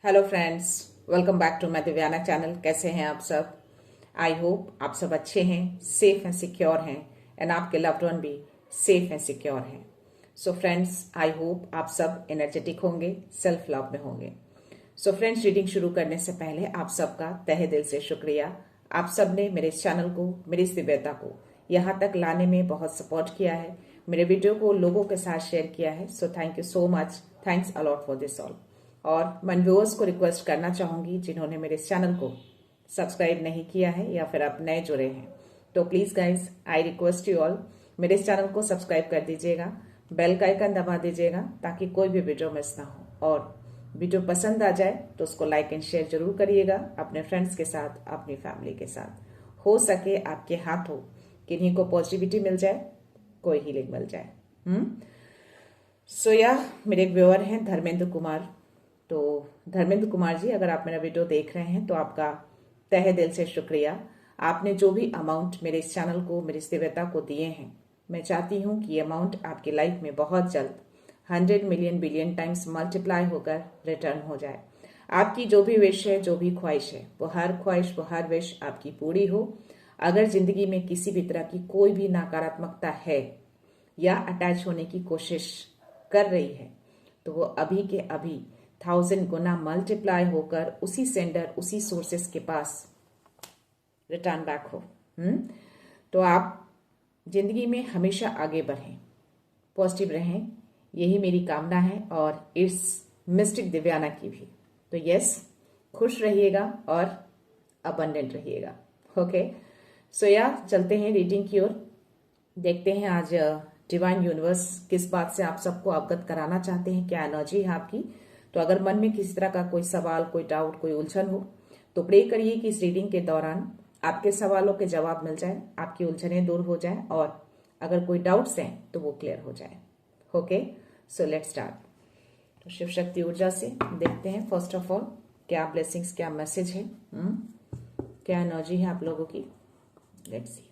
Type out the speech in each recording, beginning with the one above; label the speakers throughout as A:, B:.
A: Hello friends, welcome back to my Divyana channel. कैसे हैं आप सब? आई होप आप सब अच्छे हैं, सेफ एंड सिक्योर हैं एंड आपके लव्ड वन भी सेफ एंड सिक्योर हैं। सो फ्रेंड्स, आई होप आप सब एनर्जेटिक होंगे, सेल्फ लव में होंगे। सो फ्रेंड्स, रीडिंग शुरू करने से पहले आप सबका तहे दिल से शुक्रिया। आप सब ने मेरे इस चैनल को, मेरी इस दिव्यता को यहाँ तक लाने में बहुत सपोर्ट किया है, मेरे वीडियो को लोगों के साथ शेयर किया है। So thank you so much, thanks a lot for this all. और मैं व्यूअर्स को रिक्वेस्ट करना चाहूंगी जिन्होंने मेरे इस चैनल को सब्सक्राइब नहीं किया है या फिर आप नए जुड़े हैं, तो please guys I request you all, मेरे इस चैनल को सब्सक्राइब कर दीजिएगा, बेल का आइकन दबा दीजिएगा ताकि कोई भी वीडियो मिस ना हो। और वीडियो पसंद आ जाए तो उसको लाइक एंड शेयर जरूर करिएगा अपने फ्रेंड्स के साथ, अपनी फैमिली के साथ। हो सके आपके हाथों किन्हीं को पॉजिटिविटी मिल जाए, कोई हीलिंग मिल जाए। सो मेरे एक व्यूअर हैं धर्मेंद्र कुमार। तो धर्मेंद्र कुमार जी, अगर आप मेरा वीडियो देख रहे हैं तो आपका तहे दिल से शुक्रिया। आपने जो भी अमाउंट मेरे इस चैनल को, मेरी इस दिव्यता को दिए हैं, मैं चाहती हूँ कि ये अमाउंट आपकी लाइफ में बहुत जल्द 100 मिलियन बिलियन टाइम्स मल्टीप्लाई होकर रिटर्न हो जाए। आपकी जो भी विश है, जो भी ख्वाहिश है, वो हर ख्वाहिश, वो हर विश आपकी पूरी हो। अगर जिंदगी में किसी भी तरह की कोई भी नकारात्मकता है या अटैच होने की कोशिश कर रही है, तो वो अभी के अभी 1000 गुना मल्टीप्लाई होकर उसी सेंडर, उसी सोर्सेस के पास रिटर्न बैक हो। तो आप जिंदगी में हमेशा आगे बढ़ें, पॉजिटिव रहें, यही मेरी कामना है और इस मिस्टिक दिव्याना की भी। तो यस, खुश रहिएगा और अबंडेंट रहिएगा। ओके, सो चलते हैं रीडिंग की ओर। देखते हैं आज डिवाइन यूनिवर्स किस बात से आप सबको अवगत कराना चाहते हैं, क्या एनर्जी है आपकी। तो अगर मन में किसी तरह का कोई सवाल, कोई डाउट, कोई उलझन हो तो प्रे करिए कि इस रीडिंग के दौरान आपके सवालों के जवाब मिल जाए, आपकी उलझनें दूर हो जाए और अगर कोई डाउट्स हैं तो वो क्लियर हो जाए। Okay, so let's start. तो शिव शक्ति ऊर्जा से देखते हैं फर्स्ट ऑफ ऑल क्या ब्लेसिंग्स, क्या मैसेज है, क्या एनर्जी है आप लोगों की। Let's see.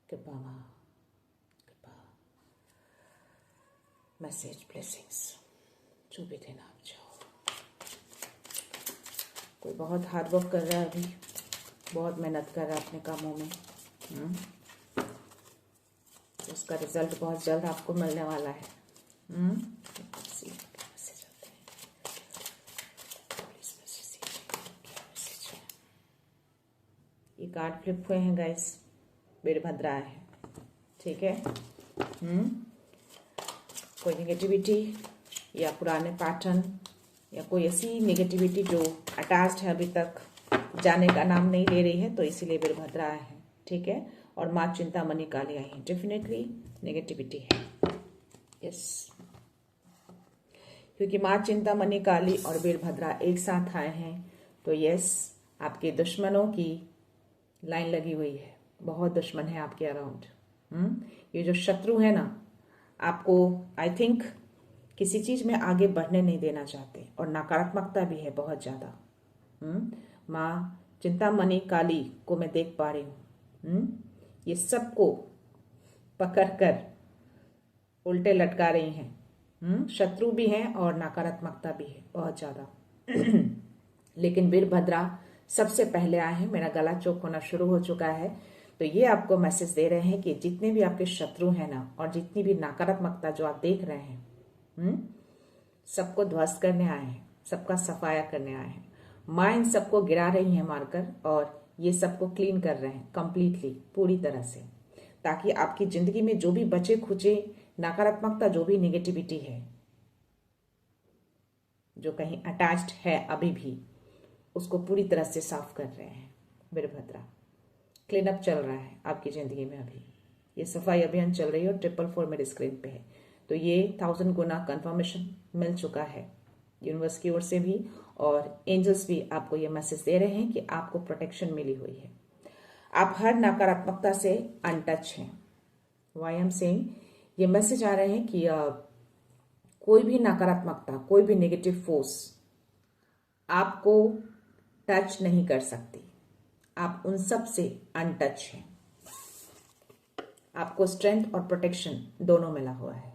A: कृपा माँ, कृपा, मैसेज, ब्लेसिंग्स, जो भी देना आप चाहो। कोई बहुत हार्ड वर्क कर रहा है, अभी बहुत मेहनत कर रहा है अपने कामों में, उसका रिजल्ट बहुत जल्द आपको मिलने वाला है। ये कार्ड फ्लिप हुए हैं गाइस, वीरभद्रा है, ठीक है। कोई नेगेटिविटी या पुराने पैटर्न या कोई ऐसी नेगेटिविटी जो अटैच्ड है, अभी तक जाने का नाम नहीं ले रही है, तो इसीलिए वीरभद्रा है, ठीक है। और माँ चिंतामणि काली आई है, डेफिनेटली नेगेटिविटी है, यस। क्योंकि माँ चिंतामणि काली और वीरभद्रा एक साथ आए हैं, तो यस, आपके दुश्मनों की लाइन लगी हुई है, बहुत दुश्मन है आपके अराउंड। ये जो शत्रु है ना, आपको आई थिंक किसी चीज में आगे बढ़ने नहीं देना चाहते और नकारात्मकता भी है बहुत ज्यादा। माँ चिंतामणि काली को मैं देख पा रही हूँ, ये सबको पकड़कर उल्टे लटका रही हैं। शत्रु भी हैं और नकारात्मकता भी है बहुत ज्यादा। लेकिन वीरभद्रा सबसे पहले आए हैं। मेरा गला चोक होना शुरू हो चुका है, तो ये आपको मैसेज दे रहे हैं कि जितने भी आपके शत्रु हैं ना, और जितनी भी नकारात्मकता जो आप देख रहे हैं, सबको ध्वस्त करने आए हैं, सबका सफाया करने आए हैं। माँ इन सबको गिरा रही है मारकर, और ये सबको क्लीन कर रहे हैं कंप्लीटली, पूरी तरह से, ताकि आपकी जिंदगी में जो भी बचे खुचे नकारात्मकता, जो भी नेगेटिविटी है, जो कहीं अटैच्ड है अभी भी, उसको पूरी तरह से साफ कर रहे हैं वीरभद्रा। क्लीन अप चल रहा है आपकी जिंदगी में, अभी ये सफाई अभियान चल रही है और 444 मेरे स्क्रीन पे है। तो ये 1000 गुना कंफर्मेशन मिल चुका है यूनिवर्स की ओर से भी, और एंजल्स भी आपको ये मैसेज दे रहे हैं कि आपको प्रोटेक्शन मिली हुई है, आप हर नकारात्मकता से अनटच हैं। वाई एम सेइंग, ये मैसेज आ रहे हैं कि कोई भी नकारात्मकता, कोई भी नेगेटिव फोर्स आपको टच नहीं कर सकती, आप उन सब से अनटच हैं। आपको स्ट्रेंथ और प्रोटेक्शन दोनों मिला हुआ है।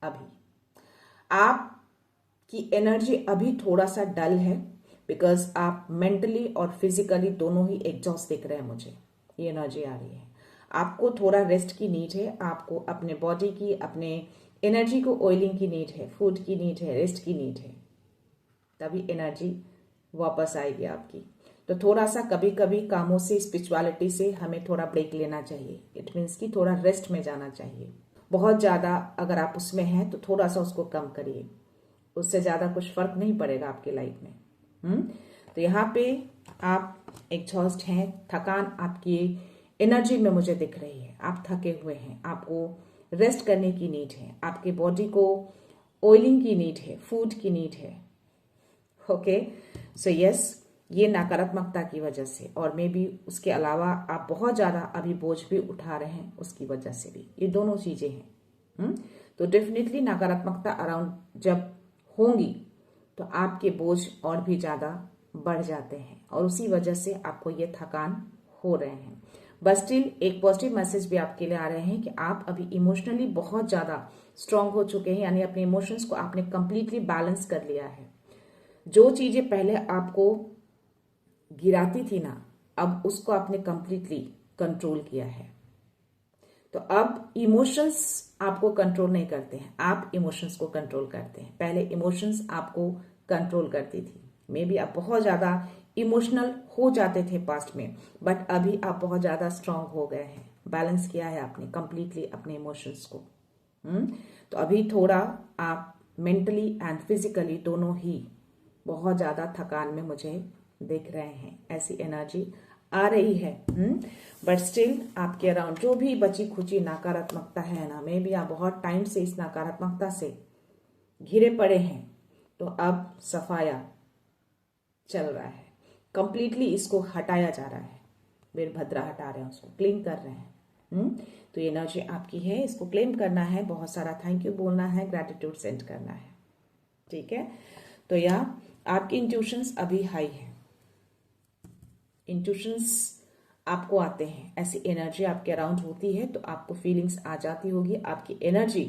A: अभी आपकी एनर्जी अभी थोड़ा सा डल है, बिकॉज आप मेंटली और फिजिकली दोनों ही एग्जॉस्ट दिख रहे हैं मुझे, ये एनर्जी आ रही है। आपको थोड़ा रेस्ट की नीड है, आपको अपने बॉडी की, अपने एनर्जी को ऑयलिंग की नीड है, फूड की नीड है, रेस्ट की नीड है, तभी एनर्जी वापस आएगी आपकी। तो थोड़ा सा कभी कभी कामों से, स्पिरिचुअलिटी से हमें थोड़ा ब्रेक लेना चाहिए। इट मीन्स कि थोड़ा रेस्ट में जाना चाहिए। बहुत ज़्यादा अगर आप उसमें हैं तो थोड़ा सा उसको कम करिए, उससे ज़्यादा कुछ फर्क नहीं पड़ेगा आपकी लाइफ में। तो यहाँ पे आप एग्जॉस्ट हैं, थकान आपकी एनर्जी में मुझे दिख रही है, आप थके हुए हैं, आपको रेस्ट करने की नीड है, आपके बॉडी को ऑयलिंग की नीड है, फूड की नीड है। ओके, सो यस, ये नकारात्मकता की वजह से, और मे बी उसके अलावा आप बहुत ज़्यादा अभी बोझ भी उठा रहे हैं, उसकी वजह से भी, ये दोनों चीज़ें हैं। तो डेफिनेटली नकारात्मकता अराउंड जब होंगी तो आपके बोझ और भी ज़्यादा बढ़ जाते हैं, और उसी वजह से आपको ये थकान हो रहे हैं। बट स्टिल एक पॉजिटिव मैसेज भी आपके लिए आ रहे हैं कि आप अभी इमोशनली बहुत ज़्यादा स्ट्रांग हो चुके हैं, यानी अपने इमोशंस को आपने कंप्लीटली बैलेंस कर लिया है। जो चीज़ें पहले आपको गिराती थी ना, अब उसको आपने कंप्लीटली कंट्रोल किया है। तो अब इमोशंस आपको कंट्रोल नहीं करते हैं, आप इमोशंस को कंट्रोल करते हैं। पहले इमोशंस आपको कंट्रोल करती थी। मे बी आप बहुत ज़्यादा इमोशनल हो जाते थे पास्ट में, बट अभी आप बहुत ज़्यादा स्ट्रांग हो गए हैं, बैलेंस किया है आपने कंप्लीटली अपने इमोशंस को। तो अभी थोड़ा आप मेंटली एंड फिजिकली दोनों ही बहुत ज़्यादा थकान में मुझे दिख रहे हैं, ऐसी एनर्जी आ रही है। बट स्टिल आपके अराउंड जो भी बची खुची नकारात्मकता है ना, मे बी आप बहुत टाइम से इस नकारात्मकता से घिरे पड़े हैं, तो अब सफाया चल रहा है, कंप्लीटली इसको हटाया जा रहा है। वीरभद्रा हटा रहे हैं, उसको क्लीन कर रहे हैं। तो ये एनर्जी आपकी है, इसको क्लेम करना है, बहुत सारा थैंक यू बोलना है, ग्रैटिट्यूड सेंड करना है। ठीक है, तो यह आपकी इंट्यूशंस अभी हाई है, इंट्यूशंस आपको आते हैं, ऐसी एनर्जी आपके अराउंड होती है तो आपको फीलिंग्स आ जाती होगी। आपकी एनर्जी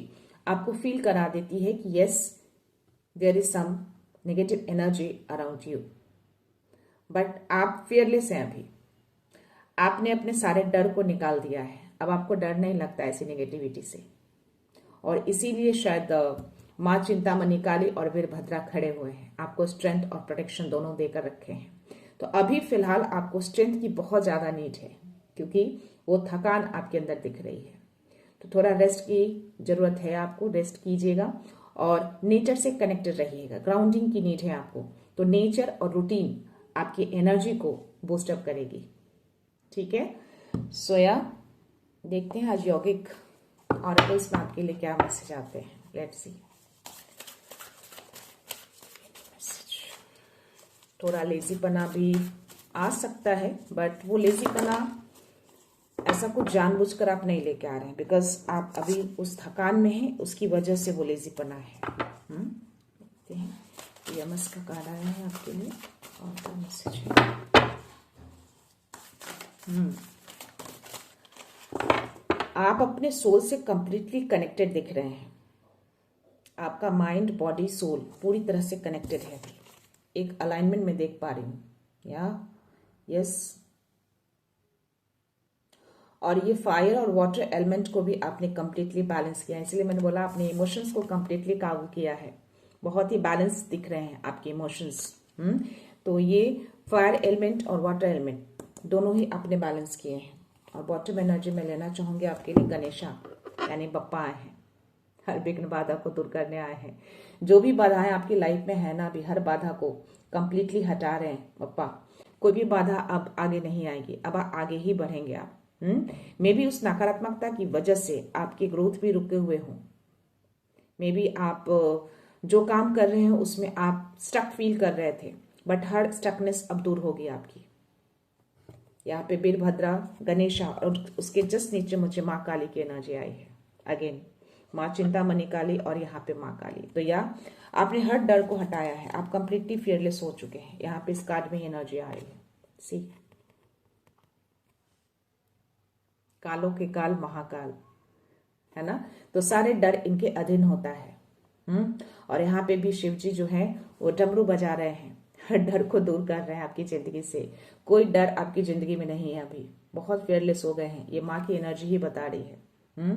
A: आपको फील करा देती है कि yes, there is some negative energy around you, but आप फियरलेस हैं। अभी आपने अपने सारे डर को निकाल दिया है, अब आपको डर नहीं लगता ऐसी नेगेटिविटी से, और इसीलिए शायद माँ चिंतामणि काली और वीरभद्रा खड़े हुए हैं, आपको स्ट्रेंथ और प्रोटेक्शन दोनों देकर रखे हैं। तो अभी फिलहाल आपको स्ट्रेंथ की बहुत ज़्यादा नीड है, क्योंकि वो थकान आपके अंदर दिख रही है। तो थोड़ा रेस्ट की जरूरत है आपको, रेस्ट कीजिएगा और नेचर से कनेक्टेड रहिएगा, ग्राउंडिंग की नीड है आपको। तो नेचर और रूटीन आपकी एनर्जी को बूस्टअप करेगी। ठीक है, सोया देखते हैं आज यौगिक ऑरेकल्स में आपके लिए क्या मैसेज आते हैं। Let's see. थोड़ा लेजीपना भी आ सकता है, बट वो लेजीपना ऐसा कुछ जानबूझकर आप नहीं लेके आ रहे हैं, बिकॉज आप अभी उस थकान में हैं, उसकी वजह से वो लेजीपना है। देखते हैं यमस का कार्ड आया है आपके लिए और क्या मैसेज है। आप अपने सोल से कंप्लीटली कनेक्टेड दिख रहे हैं, आपका माइंड बॉडी सोल पूरी तरह से कनेक्टेड है, एक अलाइनमेंट में देख पा रही हूं। या यस, और ये फायर और वाटर एलिमेंट को भी आपने कंप्लीटली बैलेंस किया है, इसलिए मैंने बोला आपने इमोशंस को कंप्लीटली काबू किया है, बहुत ही बैलेंस दिख रहे हैं आपके इमोशंस। तो ये फायर एलिमेंट और वाटर एलिमेंट दोनों ही आपने बैलेंस किए हैं। और बॉटम एनर्जी में लेना चाहूंगी आपके लिए गणेशा यानी बप्पा आए हैं, हर विघ्न बाधा को दूर करने आए हैं। जो भी बाधाएं आपकी लाइफ में है ना, अभी हर बाधा को कंप्लीटली हटा रहे हैं बप्पा। कोई भी बाधा अब आगे नहीं आएगी, अब आगे ही बढ़ेंगे आप। मे बी उस नकारात्मकता की वजह से आपकी ग्रोथ भी रुके हुए हो, मे बी आप जो काम कर रहे हैं उसमें आप स्टक फील कर रहे थे, बट हर स्टकनेस अब दूर होगी आपकी। यहाँ पे वीरभद्रा, गणेशा और उसके जस्ट नीचे मुझे माँ काली की एनर्जी आई है। अगेन माँ चिंतामणि काली और यहाँ पे माँ काली। तो यहाँ आपने हर डर को हटाया है, आप कंप्लीटली फियरलेस हो चुके हैं। यहाँ पे इस कार्ड में एनर्जी आ रही है। सी, कालों के काल महाकाल, है ना। तो सारे डर इनके अधीन होता है। और यहाँ पे भी शिव जी जो है वो डमरू बजा रहे हैं, हर डर को दूर कर रहे हैं आपकी जिंदगी से। कोई डर आपकी जिंदगी में नहीं है अभी, बहुत फेयरलेस हो गए हैं, ये माँ की एनर्जी ही बता रही है।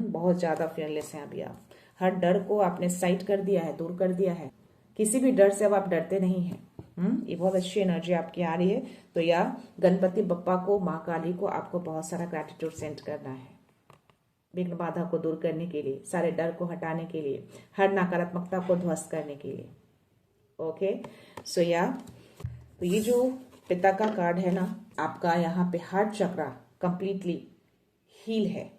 A: बहुत ज्यादा फेयरलेस हैं अभी आप, हर डर को आपने साइड कर दिया है, दूर कर दिया है, किसी भी डर से अब आप डरते नहीं हैं। ये बहुत अच्छी एनर्जी आपकी आ रही है। तो या गणपति बप्पा को, माँ काली को आपको बहुत सारा ग्रैटिट्यूड सेंड करना है, विघ्न बाधा को दूर करने के लिए, सारे डर को हटाने के लिए, हर नकारात्मकता को ध्वस्त करने के लिए। ओके सो या तो ये जो पिता का कार्ड है ना, आपका यहाँ पे हार्ट चक्रा कंप्लीटली हील है,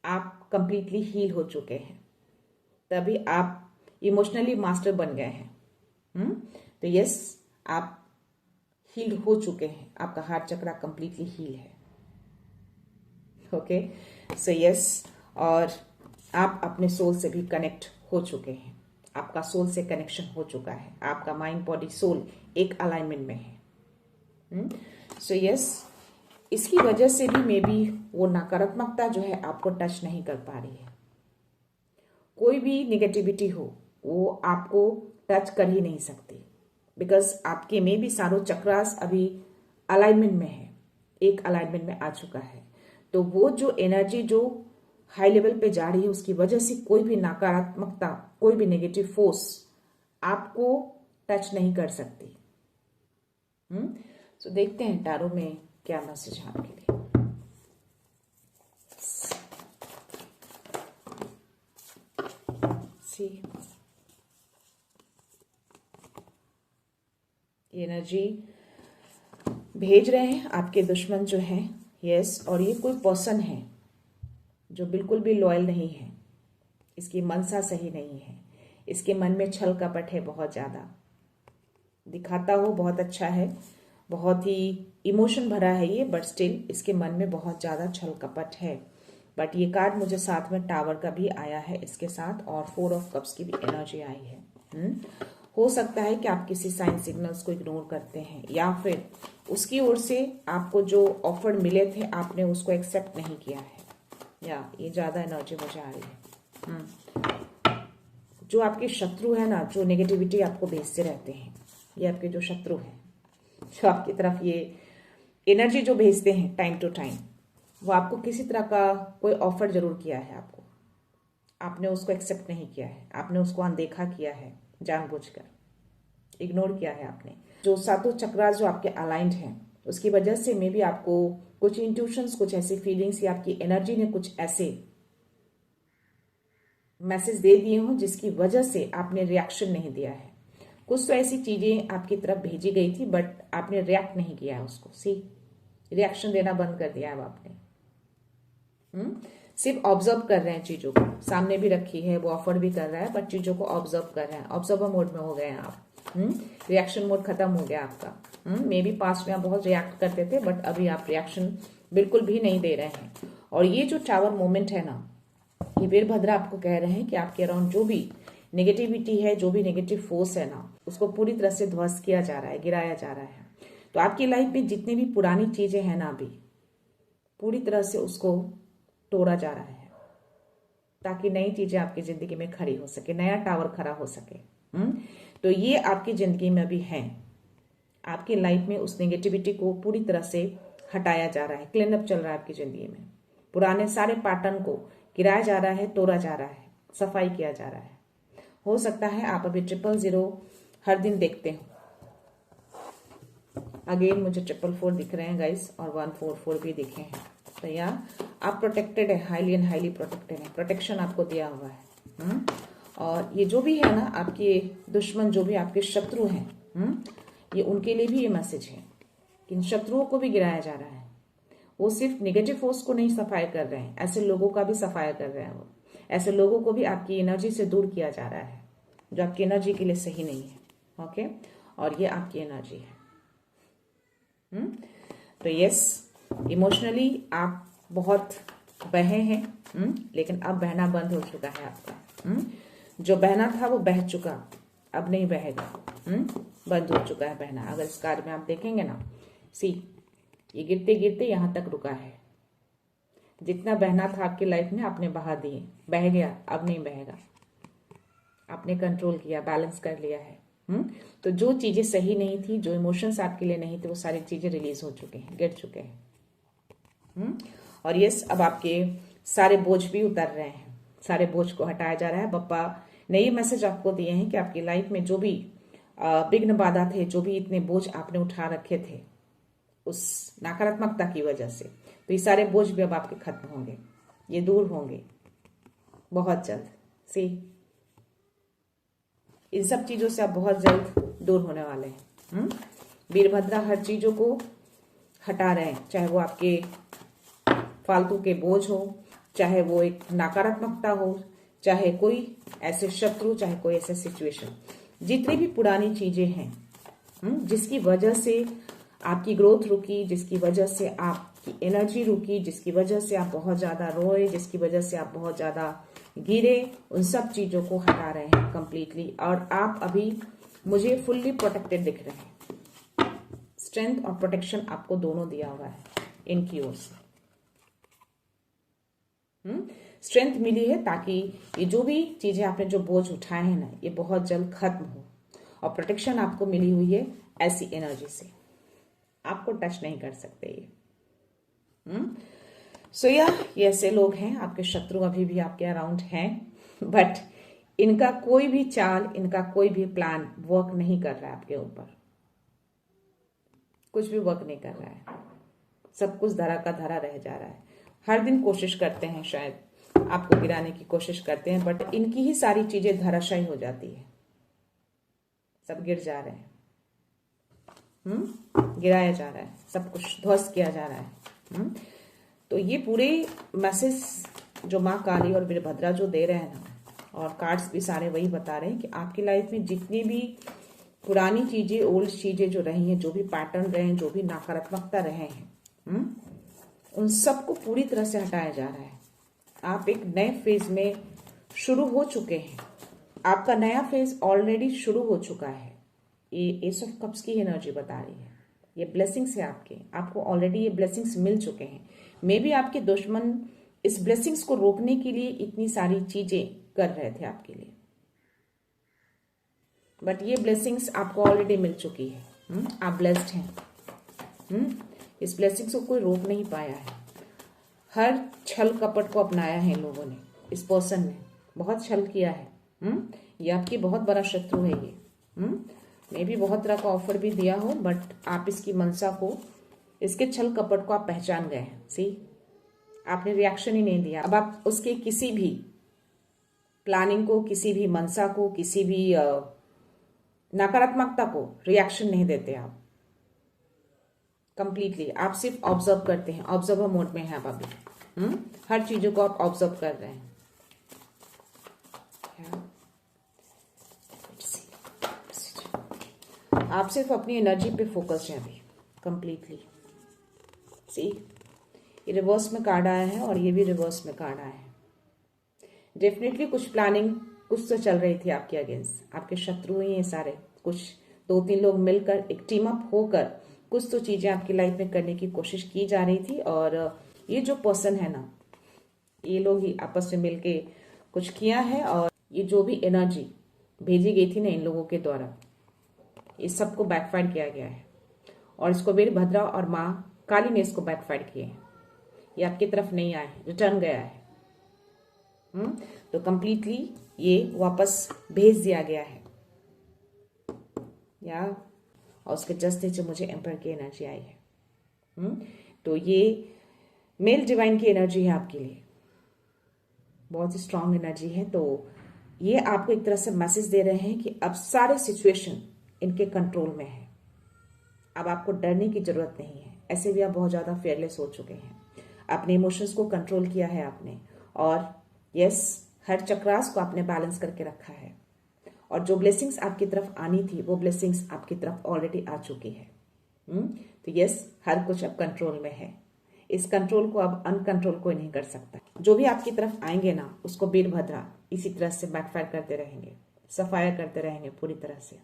A: आप कंप्लीटली हील हो चुके हैं, तभी आप इमोशनली मास्टर बन गए हैं। तो यस, आप हील हो चुके हैं, आपका हार्ट चक्रा कंप्लीटली हील है। ओके सो यस, और आप अपने सोल से भी कनेक्ट हो चुके हैं, आपका सोल से कनेक्शन हो चुका है, आपका माइंड बॉडी सोल एक अलाइनमेंट में है। सो यस, इसकी वजह से भी मे बी वो नकारात्मकता जो है आपको टच नहीं कर पा रही है। कोई भी निगेटिविटी हो वो आपको टच कर ही नहीं सकती, बिकॉज आपके में भी सारों चक्रास अभी अलाइनमेंट में है, एक अलाइनमेंट में आ चुका है। तो वो जो एनर्जी जो हाई लेवल पे जा रही है, उसकी वजह से कोई भी नकारात्मकता, कोई भी नेगेटिव फोर्स आपको टच नहीं कर सकती। तो देखते हैं टारो में क्या मैसेज है आपके लिए। सी एनर्जी भेज रहे हैं आपके दुश्मन जो है, यस, और ये कोई पर्सन है जो बिल्कुल भी लॉयल नहीं है, इसकी मनसा सही नहीं है, इसके मन में छल कपट है, बहुत ज्यादा दिखाता हो बहुत अच्छा है, बहुत ही इमोशन भरा है ये, बट स्टिल इसके मन में बहुत ज्यादा छल कपट है। बट ये कार्ड मुझे साथ में टावर का भी आया है इसके साथ, और 4 ऑफ कप्स की भी एनर्जी आई है। हो सकता है कि आप किसी साइन सिग्नल्स को इग्नोर करते हैं, या फिर उसकी ओर से आपको जो ऑफर मिले थे आपने उसको एक्सेप्ट नहीं किया है, या ये ज्यादा एनर्जी मुझे आ रही है। जो आपके शत्रु है ना, जो नेगेटिविटी आपको भेजते रहते हैं, ये आपके जो शत्रु हैं, जो आपकी तरफ ये एनर्जी जो भेजते हैं टाइम टू टाइम, वो आपको किसी तरह का कोई ऑफर जरूर किया है आपको, आपने उसको एक्सेप्ट नहीं किया है, आपने उसको अनदेखा किया है, जानबूझकर इग्नोर किया है आपने। जो सातों चक्रास जो आपके अलाइंड हैं, उसकी वजह से मे बी आपको कुछ इंट्यूशंस, कुछ ऐसी फीलिंग्स या आपकी एनर्जी ने कुछ ऐसे मैसेज दे दिए हों जिसकी वजह से आपने रिएक्शन नहीं दिया है। कुछ तो ऐसी चीजें आपकी तरफ भेजी गई थी बट आपने रिएक्ट नहीं किया है उसको। सी, रिएक्शन देना बंद कर दिया है आपने। सिर्फ ऑब्जर्व कर रहे हैं चीजों को, सामने भी रखी है, वो ऑफर भी कर रहा है, बट चीजों को ऑब्जर्व कर रहे हैं, ऑब्जर्वर मोड में हो गए हैं आप। रिएक्शन मोड खत्म हो गया आपका। मे बी पास्ट में आप बहुत रिएक्ट करते थे, बट अभी आप रिएक्शन बिल्कुल भी नहीं दे रहे हैं। और ये जो टावर मोमेंट है ना, ये वीरभद्र आपको कह रहे हैं कि आपके अराउंड जो भी नेगेटिविटी है, जो भी नेगेटिव फोर्स है ना, उसको पूरी तरह से ध्वस्त किया जा रहा है, गिराया जा रहा है। तो आपकी लाइफ में जितनी भी पुरानी चीजें हैं ना, अभी पूरी तरह से उसको तोड़ा जा रहा है, ताकि नई चीजें आपकी जिंदगी में खड़ी हो सके, नया टावर खड़ा हो सके। तो ये आपकी जिंदगी में भी है, आपकी लाइफ में उस नेगेटिविटी को पूरी तरह से हटाया जा रहा है, क्लीन अप चल रहा है आपकी जिंदगी में। पुराने सारे पैटर्न को गिराया जा रहा है, तोड़ा जा रहा है, सफाई किया जा रहा है। हो सकता है आप अभी 000 हर दिन देखते हो, अगेन मुझे 444 दिख रहे हैं गाइस, और 144 भी दिखे हैं। तो यहाँ आप प्रोटेक्टेड है, हाईली एंड हाईली प्रोटेक्टेड है, प्रोटेक्शन आपको दिया हुआ है। और ये जो भी है ना, आपके दुश्मन, जो भी आपके शत्रु हैं, ये उनके लिए भी ये मैसेज है कि इन शत्रुओं को भी गिराया जा रहा है। वो सिर्फ नेगेटिव फोर्स को नहीं सफाई कर रहे हैं, ऐसे लोगों का भी सफाया कर रहे हैं। वो ऐसे लोगों को भी आपकी एनर्जी से दूर किया जा रहा है, जो आपकी एनर्जी के लिए सही नहीं है। ओके, और ये आपकी एनर्जी है। तो यस, इमोशनली आप बहुत बहे हैं, लेकिन अब बहना बंद हो चुका है आपका। जो बहना था वो बह चुका, अब नहीं बहेगा। बंद हो चुका है बहना। अगर इस कार्ड में आप देखेंगे ना, सी, ये गिरते गिरते यहां तक रुका है, जितना बहना था आपकी लाइफ में आपने बहा दिए, बह गया, अब नहीं बहेगा। आपने कंट्रोल किया, बैलेंस कर लिया है। तो जो चीजें सही नहीं थी, जो इमोशंस आपके लिए नहीं थे, वो सारी चीजें रिलीज हो चुके हैं, गिर चुके हैं। और यस, अब आपके सारे बोझ भी उतर रहे हैं, सारे बोझ को हटाया जा रहा है। बप्पा ने ये मैसेज आपको दिए हैं कि आपकी लाइफ में जो भी विघ्न बाधा थे, जो भी इतने बोझ आपने उठा रखे थे उस नकारात्मकता की वजह से, तो ये सारे बोझ भी अब आपके खत्म होंगे, ये दूर होंगे बहुत जल्द। सी, इन सब चीजों से आप बहुत जल्द दूर होने वाले हैं। वीरभद्रा हर चीजों को हटा रहे हैं, चाहे वो आपके फालतू के बोझ हो, चाहे वो एक नकारात्मकता हो, चाहे कोई ऐसे शत्रु, चाहे कोई ऐसे सिचुएशन, जितनी भी पुरानी चीजें हैं जिसकी वजह से आपकी ग्रोथ रुकी, जिसकी वजह से आपकी एनर्जी रुकी, जिसकी वजह से आप बहुत ज्यादा रोए, जिसकी वजह से आप बहुत ज्यादा गिरे, उन सब चीजों को हटा रहे हैं कंप्लीटली। और आप अभी मुझे फुल्ली प्रोटेक्टेड दिख रहे हैं। स्ट्रेंथ और प्रोटेक्शन आपको दोनों दिया हुआ है इनकी ओर से। स्ट्रेंथ मिली है ताकि ये जो भी चीजें आपने जो बोझ उठाए हैं ना, ये बहुत जल्द खत्म हो। और प्रोटेक्शन आपको मिली हुई है ऐसी एनर्जी से, आपको टच नहीं कर सकते ये। सो ये ऐसे लोग हैं, आपके शत्रु अभी भी आपके अराउंड हैं, बट इनका कोई भी चाल, इनका कोई भी प्लान वर्क नहीं कर रहा है आपके ऊपर। कुछ भी वर्क नहीं कर रहा है, सब कुछ धरा का धरा रह जा रहा है। हर दिन कोशिश करते हैं, शायद आपको गिराने की कोशिश करते हैं, बट इनकी ही सारी चीजें धराशायी हो जाती है, सब गिर जा रहे हैं। गिराया जा रहा है, सब कुछ ध्वस्त किया जा रहा है। तो ये पूरे मैसेज जो माँ काली और वीरभद्रा जो दे रहे हैं ना, और कार्ड्स भी सारे वही बता रहे हैं कि आपकी लाइफ में जितनी भी पुरानी चीजें, ओल्ड चीजें जो रही हैं, जो भी पैटर्न रहे हैं, जो भी नकारात्मकता रहे हैं, उन सबको पूरी तरह से हटाया जा रहा है। आप एक नए फेज में शुरू हो चुके हैं, आपका नया फेज ऑलरेडी शुरू हो चुका है। ये एस ऑफ कप्स की एनर्जी बता रही है, ये ब्लेसिंग्स है आपको ऑलरेडी ये ब्लेसिंग्स मिल चुके हैं। मे बी आपके दुश्मन इस ब्लेसिंग्स को रोकने के लिए इतनी सारी चीजें कर रहे थे आपके लिए, बट ये ब्लेसिंग्स आपको ऑलरेडी मिल चुकी है। आप ब्लेस्ड हैं। इस ब्लेसिंग्स को कोई रोक नहीं पाया है। हर छल कपट को अपनाया है इन लोगों ने, इस पर्सन ने बहुत छल किया है। ये आपकी बहुत बड़ा शत्रु है ये। मे भी बहुत तरह का ऑफर भी दिया हो, बट आप इसकी मनसा को, इसके छल कपट को आप पहचान गए हैं। सी, आपने रिएक्शन ही नहीं दिया। अब आप उसके किसी भी प्लानिंग को, किसी भी मनसा को, किसी भी नकारात्मकता को रिएक्शन नहीं देते आप कंप्लीटली। आप सिर्फ ऑब्जर्व करते हैं, ऑब्जर्वर मोड में है आप अभी। हर चीजों को आप ऑब्जर्व कर रहे हैं। आप सिर्फ अपनी एनर्जी पे फोकस हैं अभी कंप्लीटली। सी, ये रिवर्स में कार्ड आया है और ये भी रिवर्स में कार्ड आया है। डेफिनेटली कुछ प्लानिंग कुछ तो चल रही थी आपके अगेंस्ट, आपके शत्रु ही हैं सारे। कुछ 2-3 लोग मिलकर एक टीम अप होकर कुछ तो चीजें आपकी लाइफ में करने की कोशिश की जा रही थी। और ये जो पर्सन है ना, ये लोग ही आपस में मिलके कुछ किया है। और ये जो भी एनर्जी भेजी गई थी ना इन लोगों के द्वारा, इस सबको बैकफायर किया गया है। और इसको वीरभद्रा और माँ काली ने इसको बैकफायर किए हैं। ये आपकी तरफ नहीं आए, रिटर्न गया है। तो कंप्लीटली ये वापस भेज दिया गया है। या और उसके जस्ट नीचे मुझे एम्पर की एनर्जी आई है। तो ये मेल डिवाइन की एनर्जी है आपके लिए, बहुत ही स्ट्रांग एनर्जी है। तो ये आपको एक तरह से मैसेज दे रहे हैं कि अब सारे सिचुएशन इनके कंट्रोल में है। अब आपको डरने की जरूरत नहीं है। ऐसे भी आप बहुत ज्यादा फेयरलेस हो चुके हैं, अपने इमोशंस को कंट्रोल किया है आपने। और यस, हर चक्रास को आपने बैलेंस करके रखा है। और जो ब्लेसिंग्स आपकी तरफ आनी थी, वो ब्लेसिंग्स आपकी तरफ ऑलरेडी आ चुकी है। तो यस, हर कुछ अब कंट्रोल में है। इस कंट्रोल को अब अनकंट्रोल कोई नहीं कर सकता। जो भी आपकी तरफ आएंगे ना, उसको वीरभद्रा इसी तरह से बैकफायर करते रहेंगे, सफाया करते रहेंगे पूरी तरह से।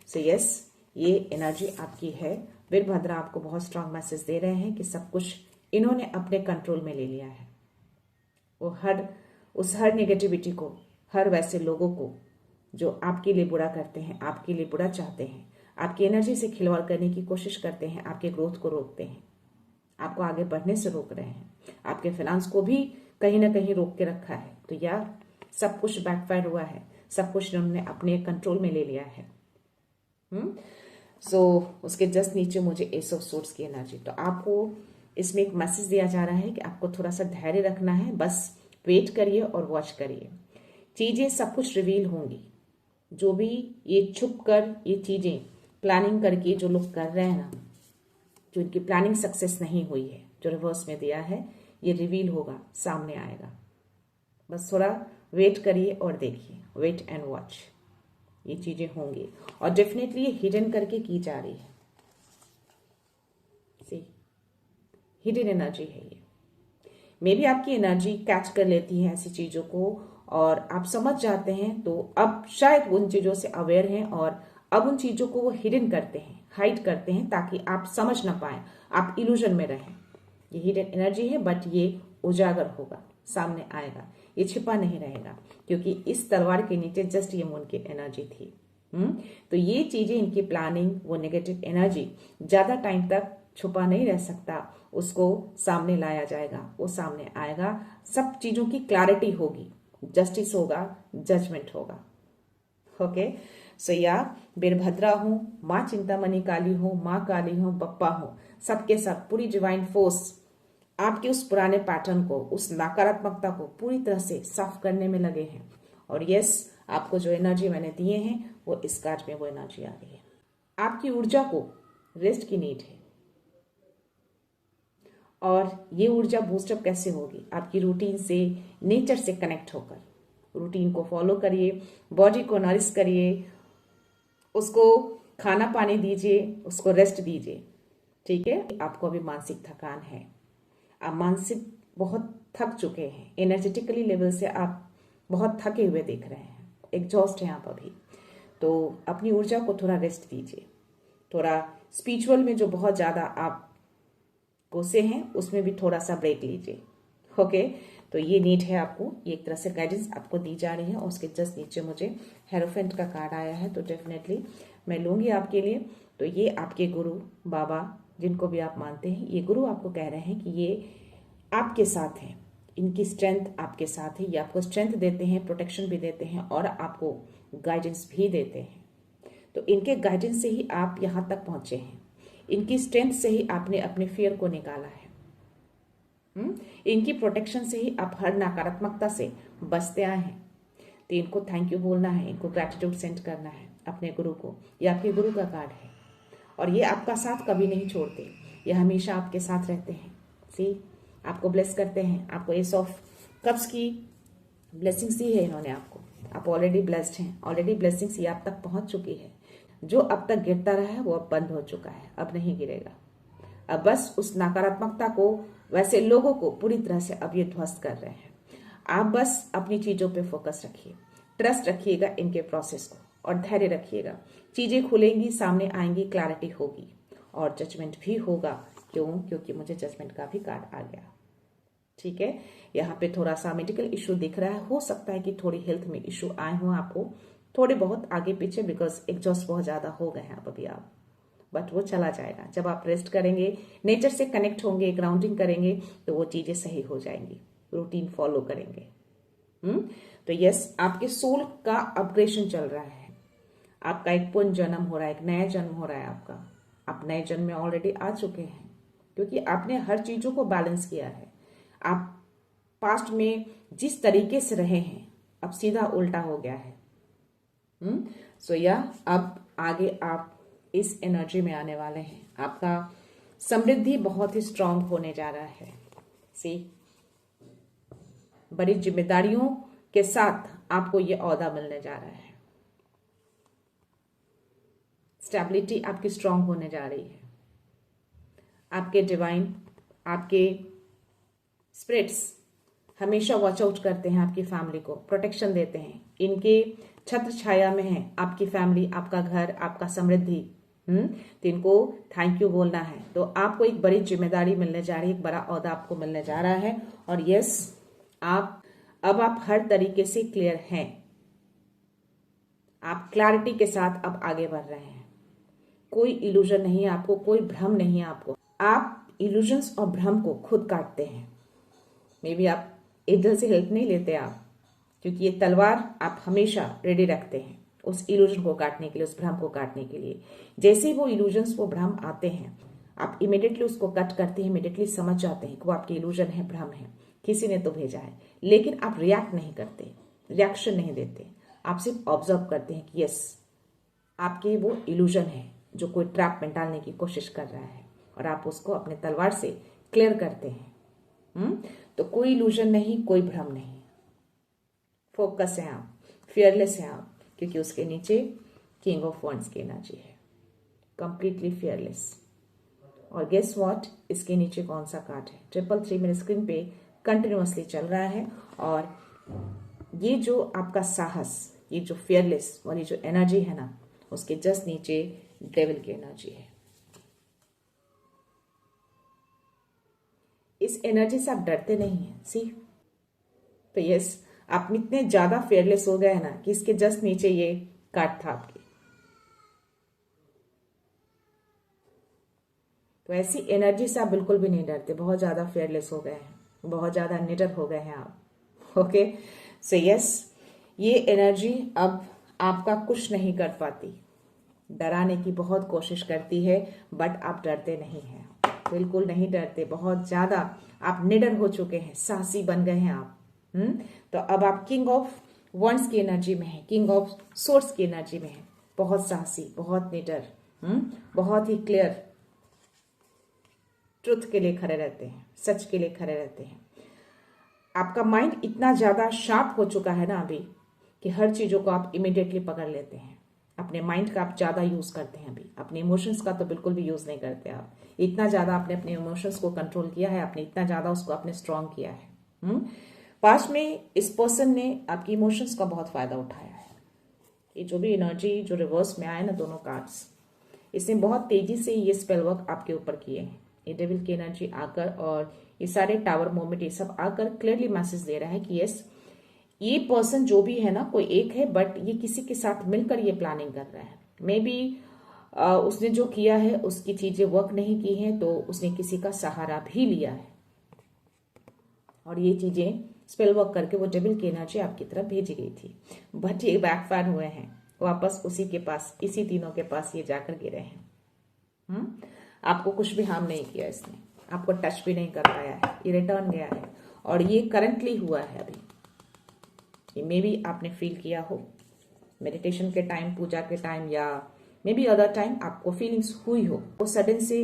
A: सो यस, ये एनर्जी आपकी है। वीरभद्रा आपको बहुत स्ट्रांग मैसेज दे रहे हैं कि सब कुछ इन्होंने अपने कंट्रोल में ले लिया है। वो हर नेगेटिविटी को, हर वैसे लोगों को जो आपके लिए बुरा करते हैं, आपके लिए बुरा चाहते हैं, आपकी एनर्जी से खिलवाड़ करने की कोशिश करते हैं, आपके ग्रोथ को रोकते हैं, आपको आगे बढ़ने से रोक रहे हैं, आपके फाइनेंस को भी कहीं ना कहीं रोक के रखा है। तो यार सब कुछ बैकफायर हुआ है, सब कुछ इन्होंने अपने कंट्रोल में ले लिया है। सो उसके जस्ट नीचे मुझे एस ऑफ सोर्ड्स की एनर्जी। तो आपको इसमें एक मैसेज दिया जा रहा है कि आपको थोड़ा सा धैर्य रखना है, बस वेट करिए और वॉच करिए। चीजें सब कुछ रिवील होंगी। जो भी ये छुप कर ये चीजें प्लानिंग करके जो लोग कर रहे हैं ना, जो इनकी प्लानिंग सक्सेस नहीं हुई है, जो रिवर्स में दिया है, ये रिवील होगा, सामने आएगा। बस थोड़ा वेट करिए और देखिए, वेट एंड वॉच। ये चीजें होंगी और डेफिनेटली ये हिडन करके की जा रही है। सी हिडन एनर्जी है ये। मे बी आपकी एनर्जी कैच कर लेती है ऐसी चीजों को और आप समझ जाते हैं, तो अब शायद उन चीजों से अवेयर हैं और अब उन चीजों को वो हिडन करते हैं, हाइड करते हैं, ताकि आप समझ ना पाए, आप इल्यूजन में रहें। ये हिडन एनर्जी है, बट ये उजागर होगा, सामने आएगा, ये छिपा नहीं रहेगा, क्योंकि इस तलवार के नीचे जस्ट ये मून की एनर्जी थी। तो ये चीजें, इनकी प्लानिंग, वो नेगेटिव एनर्जी ज्यादा टाइम तक छुपा नहीं रह सकता, उसको सामने लाया जाएगा, वो सामने आएगा, सब चीजों की क्लैरिटी होगी, जस्टिस होगा, जजमेंट होगा। ओके, सो या वीरभद्रा हूं, माँ चिंतामणि काली हूं, माँ काली हूं, बप्पा हूं, सबके सब पूरी डिवाइन फोर्स आपके उस पुराने पैटर्न को, उस नकारात्मकता को पूरी तरह से साफ करने में लगे हैं। और यस, आपको जो एनर्जी मैंने दिए हैं वो इस कार्ड में वो एनर्जी आ रही है। आपकी ऊर्जा को रेस्ट की नीड है और ये ऊर्जा बूस्टअप कैसे होगी? आपकी रूटीन से, नेचर से कनेक्ट होकर। रूटीन को फॉलो करिए, बॉडी को नरिश करिए, उसको खाना पानी दीजिए, उसको रेस्ट दीजिए। ठीक है, आपको अभी मानसिक थकान है, आप मानसिक बहुत थक चुके हैं, एनर्जेटिकली लेवल से आप बहुत थके हुए दिख रहे हैं, एग्जॉस्ट हैं आप अभी। तो अपनी ऊर्जा को थोड़ा रेस्ट दीजिए, थोड़ा स्पिरिचुअल में जो बहुत ज़्यादा आप गुस्से हैं उसमें भी थोड़ा सा ब्रेक लीजिए। ओके, तो ये नीड है आपको, ये एक तरह से गाइडेंस आपको दी जा रही है। और उसके जस्ट नीचे मुझे हेरोफेंट का कार्ड आया है, तो डेफिनेटली मैं लूँगी आपके लिए। तो ये आपके गुरु बाबा, जिनको भी आप मानते हैं, ये गुरु आपको कह रहे हैं कि ये आपके साथ हैं, इनकी स्ट्रेंथ आपके साथ है, ये आपको स्ट्रेंथ देते हैं, प्रोटेक्शन भी देते हैं और आपको गाइडेंस भी देते हैं। तो इनके गाइडेंस से ही आप यहाँ तक पहुँचे हैं, इनकी स्ट्रेंथ से ही आपने अपने फियर को निकाला है, इनकी प्रोटेक्शन से ही आप हर नकारात्मकता से बचते आए हैं। तो इनको थैंक यू बोलना है, इनको ग्रैटिट्यूड सेंड करना है अपने गुरु को। ये आपके गुरु का कार्ड है और ये आपका साथ कभी नहीं छोड़ते, ये हमेशा आपके साथ रहते हैं। सी, आपको ब्लेस करते हैं, आपको एस ऑफ कप्स की ब्लेसिंग्स दी है इन्होंने आपको। आप ऑलरेडी ब्लेस्ड हैं, ऑलरेडी ब्लेसिंग्स ये आप तक पहुंच चुकी है। जो अब तक गिरता रहा है वो अब बंद हो चुका है, अब नहीं गिरेगा। अब बस उस नकारात्मकता को, वैसे लोगों को पूरी तरह से अब ये ध्वस्त कर रहे हैं। आप बस अपनी चीजों पे फोकस रखिए, ट्रस्ट रखिएगा इनके प्रोसेस को और धैर्य रखिएगा। चीजें खुलेंगी, सामने आएंगी, क्लैरिटी होगी और जजमेंट भी होगा। क्यों? क्योंकि मुझे जजमेंट का भी कार्ड आ गया। ठीक है, यहाँ पे थोड़ा सा मेडिकल इशू दिख रहा है, हो सकता है कि थोड़ी हेल्थ में इशू आए हों आपको, थोड़े बहुत आगे पीछे, बिकॉज एग्जॉस्ट बहुत ज्यादा हो गए हैं आप अभी आप, बट वो चला जाएगा। जब आप रेस्ट करेंगे, नेचर से कनेक्ट होंगे, ग्राउंडिंग करेंगे, तो वो चीजें सही हो जाएंगी, रूटीन फॉलो करेंगे। तो यस, आपके सोल का अपग्रेडेशन चल रहा है, आपका एक पुनर्जन्म हो रहा है, एक नया जन्म हो रहा है आपका। आप नए जन्म में ऑलरेडी आ चुके हैं, क्योंकि आपने हर चीजों को बैलेंस किया है। आप पास्ट में जिस तरीके से रहे हैं, अब सीधा उल्टा हो गया है। सो या अब आगे आप इस एनर्जी में आने वाले हैं। आपका समृद्धि बहुत ही स्ट्रांग होने जा रहा है। सी, बड़ी जिम्मेदारियों के साथ आपको ये ओहदा मिलने जा रहा है। स्टेबिलिटी आपकी स्ट्रांग होने जा रही है। आपके डिवाइन, आपके स्पिरिट्स हमेशा वॉच आउट करते हैं, आपकी फैमिली को प्रोटेक्शन देते हैं। इनके छत्र छाया में है आपकी फैमिली, आपका घर, आपका समृद्धि। तो इनको थैंक यू बोलना है। तो आपको एक बड़ी जिम्मेदारी मिलने जा रही है, एक बड़ा ओहदा आपको मिलने जा रहा है। और यस, अब आप हर तरीके से क्लियर हैं, आप क्लैरिटी के साथ अब आगे बढ़ रहे हैं। कोई इल्यूजन नहीं है आपको, कोई भ्रम नहीं है आपको। आप इल्यूजन्स और भ्रम को खुद काटते हैं। मे बी आप एंजल से हेल्प नहीं लेते आप, क्योंकि ये तलवार आप हमेशा रेडी रखते हैं उस इल्यूजन को काटने के लिए, उस भ्रम को काटने के लिए। जैसे ही वो इल्यूजन्स, वो भ्रम आते हैं, आप इमिडिएटली उसको कट करते हैं, इमिडिएटली समझ जाते हैं कि वो आपकी इल्यूजन है, भ्रम है, किसी ने तो भेजा है। लेकिन आप रिएक्ट नहीं करते, रिएक्शन नहीं देते, आप सिर्फ ऑब्जर्व करते हैं कि यस, आपके वो इल्यूजन है जो कोई ट्रैप में डालने की कोशिश कर रहा है, और आप उसको अपने तलवार से क्लियर करते हैं। तो कोई इल्यूजन नहीं, कोई भ्रम नहीं, फोकस है आप, फियरलेस है आप, क्योंकि उसके नीचे किंग ऑफ वॉन्ड्स की एनर्जी है, कंप्लीटली फियरलेस। और गेस व्हाट, इसके नीचे कौन सा कार्ड है? 333 मेरे स्क्रीन पे कंटिन्यूअसली चल रहा है। और ये जो आपका साहस, ये जो फियरलेस वाली जो एनर्जी है ना, उसके जस्ट नीचे डेविल की एनर्जी है। इस एनर्जी से आप डरते नहीं हैं, सी। तो यस, आप इतने ज्यादा फेयरलेस हो गए हैं ना कि इसके जस्ट नीचे ये कार्ड था आपकी। तो ऐसी एनर्जी से आप बिल्कुल भी नहीं डरते, बहुत ज्यादा फेयरलेस हो गए हैं, बहुत ज्यादा निडर हो गए हैं आप। ओके, सो यस, ये एनर्जी अब आपका कुछ नहीं कर पाती, डराने की बहुत कोशिश करती है, बट आप डरते नहीं हैं, बिल्कुल नहीं डरते। बहुत ज्यादा आप निडर हो चुके हैं, साहसी बन गए हैं आप। तो अब आप किंग ऑफ वंड्स की एनर्जी में है, किंग ऑफ सोर्ड्स की एनर्जी में है, बहुत साहसी, बहुत निडर, बहुत ही क्लियर, ट्रुथ के लिए खड़े रहते हैं, सच के लिए खड़े रहते हैं। आपका माइंड इतना ज्यादा शार्प हो चुका है ना अभी कि हर चीजों को आप इमीडिएटली पकड़ लेते हैं। अपने माइंड का आप ज्यादा यूज करते हैं अभी, अपने इमोशंस का तो बिल्कुल भी यूज नहीं करते आप। इतना ज्यादा आपने अपने इमोशंस को कंट्रोल किया है, आपने इतना ज्यादा उसको आपने स्ट्रांग किया है। पास्ट में इस पर्सन ने आपकी इमोशंस का बहुत फायदा उठाया है। ये जो भी एनर्जी जो रिवर्स में आए ना, दोनों कार्ड्स, इसने बहुत तेजी से ये स्पेल वर्क आपके ऊपर किए हैं। ये डेविल की एनर्जी आकर और ये सारे टावर मोमेंट ये सब आकर क्लियरली मैसेज दे रहा है कि यस, ये पर्सन जो भी है ना, कोई एक है, बट ये किसी के साथ मिलकर ये प्लानिंग कर रहा है। मे बी उसने जो किया है उसकी चीजें वर्क नहीं की हैं, तो उसने किसी का सहारा भी लिया है, और ये चीजें स्पेल वर्क करके वो डेविल की एनर्जी आपकी तरफ भेजी गई थी, बट ये बैकफायर हुए हैं, वापस उसी के पास, इसी तीनों के पास ये जाकर गिरे हैं। आपको कुछ भी हार्म नहीं किया इसने, आपको टच भी नहीं कर पाया है, ये रिटर्न गया है, और ये करंटली हुआ है अभी। ये मे बी आपने फील किया हो मेडिटेशन के टाइम, पूजा के टाइम, या मे बी अदर टाइम आपको फीलिंग्स हुई हो, वो सडन से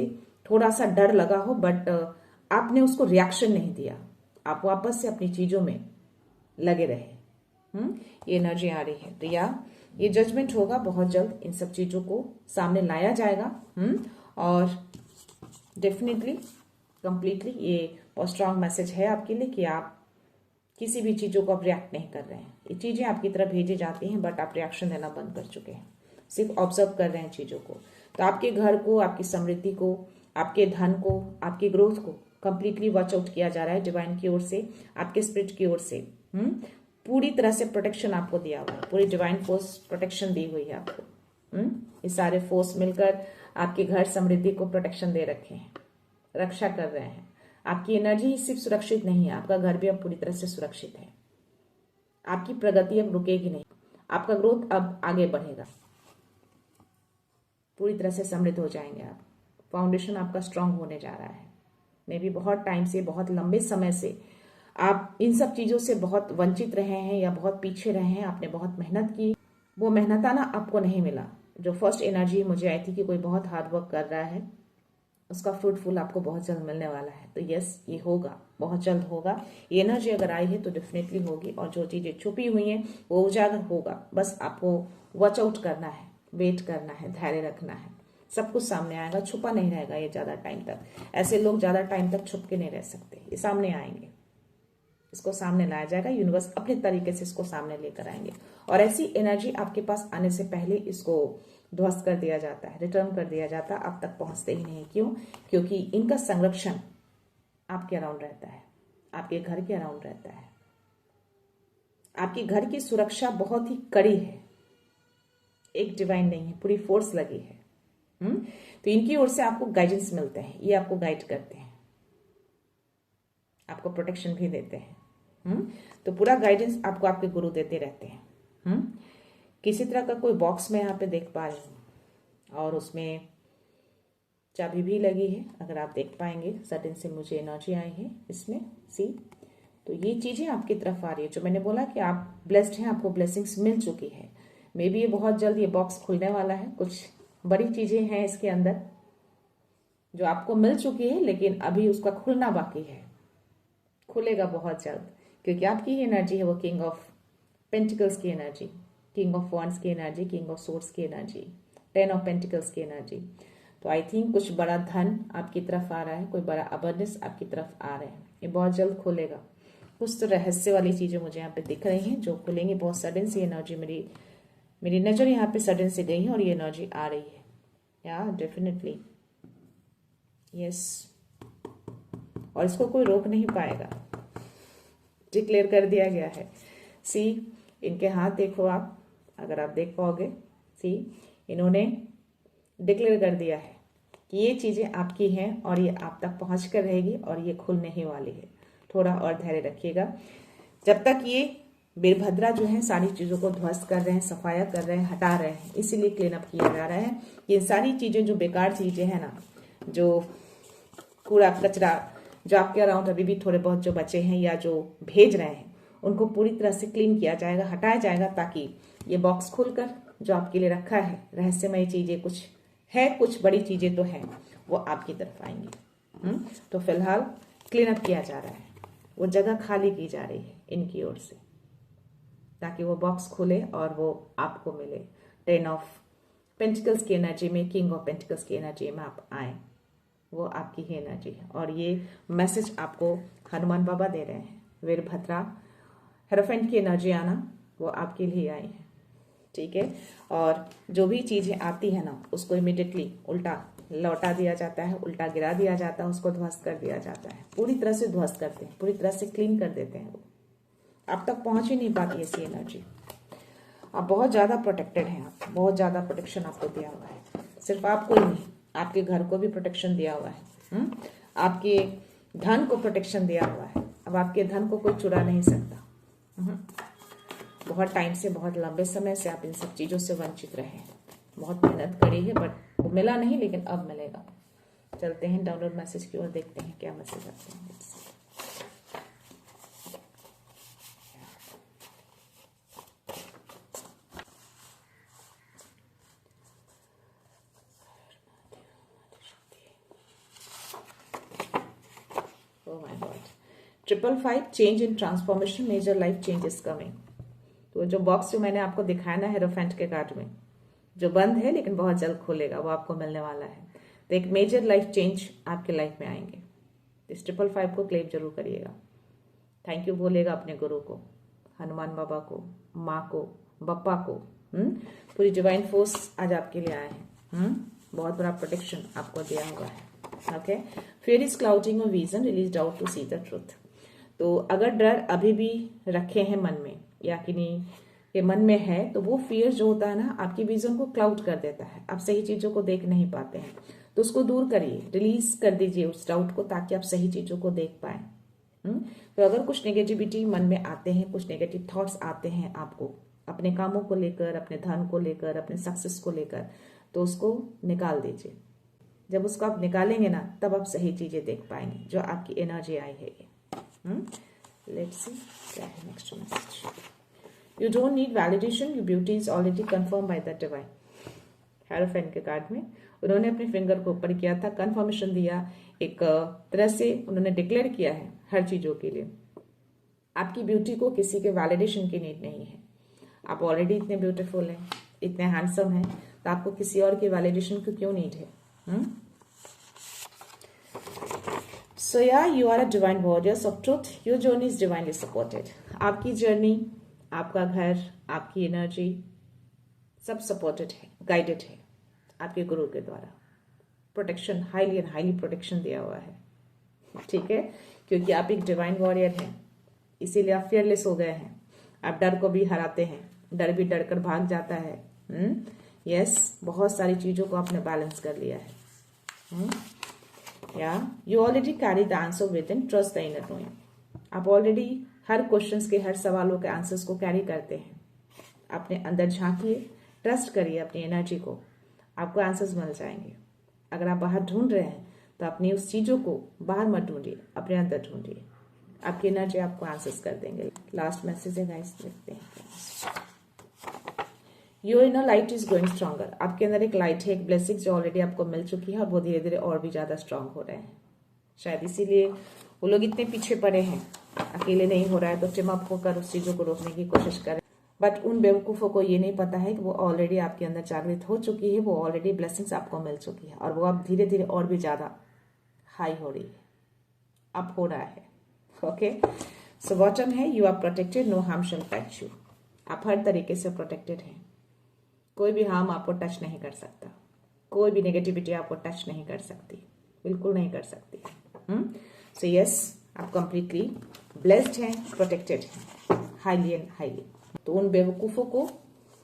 A: थोड़ा सा डर लगा हो, बट आपने उसको रिएक्शन नहीं दिया, आप वापस से अपनी चीजों में लगे रहे। ये एनर्जी आ रही है। तो या ये जजमेंट होगा बहुत जल्द, इन सब चीजों को सामने लाया जाएगा। और डेफिनेटली कंप्लीटली ये बहुत स्ट्रांग मैसेज है आपके लिए कि आप किसी भी चीजों को आप रिएक्ट नहीं कर रहे हैं। ये चीजें आपकी तरफ भेजी जाती हैं, बट आप रिएक्शन देना बंद कर चुके हैं, सिर्फ ऑब्जर्व कर रहे हैं चीजों को। तो आपके घर को, आपकी समृद्धि को, आपके धन को, आपकी ग्रोथ को कंप्लीटली वॉच आउट किया जा रहा है डिवाइन की ओर से, आपके स्पिरिट की ओर से। पूरी तरह से प्रोटेक्शन आपको दिया हुआ है, पूरी डिवाइन फोर्स प्रोटेक्शन दी हुई है आपको। ये सारे फोर्स मिलकर आपके घर समृद्धि को प्रोटेक्शन दे रखे हैं, रक्षा कर रहे हैं। आपकी एनर्जी सिर्फ सुरक्षित नहीं है, आपका घर भी अब पूरी तरह से सुरक्षित है। आपकी प्रगति अब रुकेगी नहीं, आपका ग्रोथ अब आगे बढ़ेगा, पूरी तरह से समृद्ध हो जाएंगे आप। फाउंडेशन आपका स्ट्रांग होने जा रहा है। मे बी बहुत टाइम से, बहुत लंबे समय से आप इन सब चीजों से बहुत वंचित रहे हैं या बहुत पीछे रहे हैं। आपने बहुत मेहनत की, वो मेहनताना आपको नहीं मिला। जो फर्स्ट एनर्जी मुझे आई थी कि कोई बहुत हार्ड वर्क कर रहा है, उसका फ्रूटफुल आपको बहुत जल्द मिलने वाला है। तो यस, ये होगा, बहुत जल्द होगा। ये एनर्जी अगर आई है तो डेफिनेटली होगी, और जो चीजें छुपी हुई हैं वो उजागर होगा। बस आपको वॉच आउट करना है, वेट करना है, धैर्य रखना है, सब कुछ सामने आएगा, छुपा नहीं रहेगा ये ज्यादा टाइम तक। ऐसे लोग ज्यादा टाइम तक छुप के नहीं रह सकते, ये सामने आएंगे, इसको सामने लाया जाएगा। यूनिवर्स अपने तरीके से इसको सामने लेकर आएंगे और ऐसी एनर्जी आपके पास आने से पहले इसको ध्वस्त कर दिया जाता है, रिटर्न कर दिया जाता है, आप तक पहुंचते ही नहीं। क्यों? क्योंकि इनका संरक्षण आपके अराउंड रहता है, आपके घर के अराउंड रहता है। आपके घर की सुरक्षा बहुत ही कड़ी है, एक डिवाइन नहीं है, पूरी फोर्स लगी है। तो इनकी ओर से आपको गाइडेंस मिलते हैं, ये आपको गाइड करते हैं, आपको प्रोटेक्शन भी देते हैं। तो पूरा गाइडेंस आपको आपके गुरु देते रहते हैं। किसी तरह का कोई बॉक्स में यहाँ पे देख पा रही हूँ और उसमें चाबी भी लगी है, अगर आप देख पाएंगे। सडन से मुझे एनर्जी आई है इसमें, सी। तो ये चीजें आपकी तरफ आ रही है, जो मैंने बोला कि आप ब्लेस्ड हैं, आपको ब्लेसिंग्स मिल चुकी है। मे बी ये बहुत जल्द ये बॉक्स खुलने वाला है, कुछ बड़ी चीजें हैं इसके अंदर जो आपको मिल चुकी है, लेकिन अभी उसका खुलना बाकी है। खुलेगा बहुत जल्द, क्योंकि आपकी एनर्जी है वो किंग ऑफ पेंटिकल्स की एनर्जी, किंग ऑफ वॉन्ड्स की एनर्जी, किंग ऑफ सोर्ड्स की एनर्जी, 10 ऑफ पेंटिकल्स की एनर्जी। तो आई थिंक कुछ बड़ा धन आपकी तरफ आ रहा है, कोई बड़ा अबंडेंस आपकी तरफ आ रहा है, ये बहुत जल्द खुलेगा। कुछ तो रहस्य वाली चीजें मुझे यहाँ पे दिख रही हैं जो खुलेंगी बहुत सडन सी एनर्जी। मेरी नजर यहाँ पे सडन से गई है और ये एनर्जी आ रही है। या डेफिनेटली यस, और इसको कोई रोक नहीं पाएगा, डिक्लेयर कर दिया गया है। सी, इनके हाथ देखो आप, अगर आप देख पाओगे, सी, इन्होंने डिक्लेयर कर दिया है कि ये चीजें आपकी हैं और ये आप तक पहुंच कर रहेगी और ये खुलने ही वाली है। थोड़ा और धैर्य रखिएगा। जब तक ये वीरभद्रा जो है सारी चीजों को ध्वस्त कर रहे हैं, सफाया कर रहे हैं, हटा रहे हैं, इसीलिए क्लीन अप किया जा रहा है। ये सारी चीजें जो बेकार चीजें हैं ना, जो कूड़ा कचरा जो आपके अराउंड अभी भी थोड़े बहुत जो बचे हैं या जो भेज रहे हैं, उनको पूरी तरह से क्लीन किया जाएगा, हटाया जाएगा, ताकि ये बॉक्स खुलकर जो आपके लिए रखा है रहस्यमय चीजें कुछ है, कुछ बड़ी चीजें तो हैं, वो आपकी तरफ आएंगी। तो फिलहाल क्लीन अप किया जा रहा है, वो जगह खाली की जा रही है इनकी ओर से, ताकि वो बॉक्स खुले और वो आपको मिले। 10 ऑफ पेंटिकल्स की एनर्जी में, किंग ऑफ पेंटिकल्स की एनर्जी में आप आए, वो आपकी ही एनर्जी है। और ये मैसेज आपको हनुमान बाबा दे रहे हैं, वीरभद्रा हेरोफेंट की एनर्जी आना वो आपके लिए आई है, ठीक है। और जो भी चीजें आती है ना, उसको इमिडिएटली उल्टा लौटा दिया जाता है, उल्टा गिरा दिया जाता है, उसको ध्वस्त कर दिया जाता है, पूरी तरह से ध्वस्त करते हैं, पूरी तरह से क्लीन कर देते हैं। वो आप तक पहुंच ही नहीं पाती ऐसी एनर्जी। आप बहुत ज्यादा प्रोटेक्टेड हैं, आप बहुत ज्यादा प्रोटेक्शन आपको दिया हुआ है। सिर्फ आपको ही नहीं, आपके घर को भी प्रोटेक्शन दिया हुआ है। आपके धन को प्रोटेक्शन दिया हुआ है। अब आपके धन को कोई चुरा नहीं सकता। बहुत टाइम से, बहुत लंबे समय से आप इन सब चीजों से वंचित रहे, बहुत मेहनत करी है, बट वो मिला नहीं, लेकिन अब मिलेगा। चलते हैं डाउनलोड मैसेज की ओर, देखते हैं क्या मैसेज आते हैं। Oh my God. 555 change in transformation, major life change is coming. तो जो बॉक्स जो मैंने आपको दिखाया ना हेरोफेंट के कार्ड में, जो बंद है लेकिन बहुत जल्द खुलेगा, वो आपको मिलने वाला है। तो एक मेजर लाइफ चेंज आपके लाइफ में आएंगे। इस 555 को क्लेम जरूर करिएगा। थैंक यू बोलेगा अपने गुरु को, हनुमान बाबा को, माँ को, बप्पा को। पूरी डिवाइन फोर्स आज आपके लिए आए हैं। बहुत बड़ा प्रोटेक्शन आपको दिया हुआ है। Okay, fear is clouding a vision, release out to see the truth. तो अगर डर अभी भी रखे हैं मन में, या किन्हीं के मन में है, तो वो फियर जो होता है ना, आपकी विजन को क्लाउड कर देता है। आप सही चीजों को देख नहीं पाते हैं, तो उसको दूर करिए, रिलीज कर दीजिए उस डाउट को, ताकि आप सही चीजों को देख पाए। तो अगर कुछ नेगेटिविटी मन में आते हैं, कुछ नेगेटिव थॉट्स आते हैं आपको अपने कामों को लेकर, अपने धन को लेकर, अपने सक्सेस को लेकर, तो उसको निकाल दीजिए। जब उसको आप निकालेंगे ना, तब आप सही चीजें देख पाएंगे, जो आपकी एनर्जी आई है ये। लेट्स सी क्या है next message. You don't need validation, your beauty is already confirm by the divine. Hierophant के कार्ड में उन्होंने अपने फिंगर को ऊपर किया था, कंफर्मेशन दिया, एक तरह से उन्होंने डिक्लेयर किया है हर चीजों के लिए। आपकी ब्यूटी को किसी के वैलिडेशन की नीड नहीं है। आप ऑलरेडी इतने ब्यूटीफुल हैं, इतने हैंडसम हैं, तो आपको किसी और के वैलिडेशन की क्यों नीड है। सो या you are a divine warriors of truth, your journey is divinely supported. आपकी जर्नी, आपका घर, आपकी एनर्जी सब सपोर्टेड है, गाइडेड है आपके गुरु के द्वारा। Protection, highly and highly protection दिया हुआ है, ठीक है, क्योंकि आप एक डिवाइन वॉरियर हैं, इसीलिए आप फियरलेस हो गए हैं। आप डर को भी हराते हैं, डर भी डर कर भाग जाता है। यस, बहुत सारी चीजों को आपने बैलेंस कर लिया है। या you already carry the answer with in, trust the inner knowing. आप ऑलरेडी हर क्वेश्चंस के, हर सवालों के आंसर्स को कैरी करते हैं। अपने अंदर झांकिए, ट्रस्ट करिए अपनी एनर्जी को, आपको आंसर्स मिल जाएंगे। अगर आप बाहर ढूंढ रहे हैं तो अपनी उस चीजों को बाहर मत ढूंढिए, अपने अंदर ढूंढिए, आपकी एनर्जी आपको आंसर्स कर देंगे। लास्ट मैसेज है गाइस, देखते हैं। Your inner light is growing stronger. आपके अंदर एक लाइट है, एक ब्लेसिंग जो ऑलरेडी आपको मिल चुकी है और वो धीरे धीरे और भी ज्यादा स्ट्रांग हो रहे हैं। शायद इसीलिए वो लोग इतने पीछे पड़े हैं, अकेले नहीं हो रहा है तो टीम अप होकर उस चीजों को रोकने की कोशिश करें। बट उन बेवकूफों को ये नहीं पता है कि वो ऑलरेडी आपके अंदर जागृत हो चुकी है, वो ऑलरेडी ब्लेसिंग्स आपको मिल चुकी है और वो अब धीरे धीरे और भी ज्यादा हाई हो रही है, अप हो रहा है। ओके, सो बॉटम है, you are protected, no harm shall touch you. आप हर तरीके से प्रोटेक्टेड हैं, कोई भी हार्म आपको टच नहीं कर सकता, कोई भी नेगेटिविटी आपको टच नहीं कर सकती, बिल्कुल नहीं कर सकती। सो यस, आप कंप्लीटली ब्लेस्ड हैं, प्रोटेक्टेड हैं, हाईली एंड हाईली। तो उन बेवकूफों को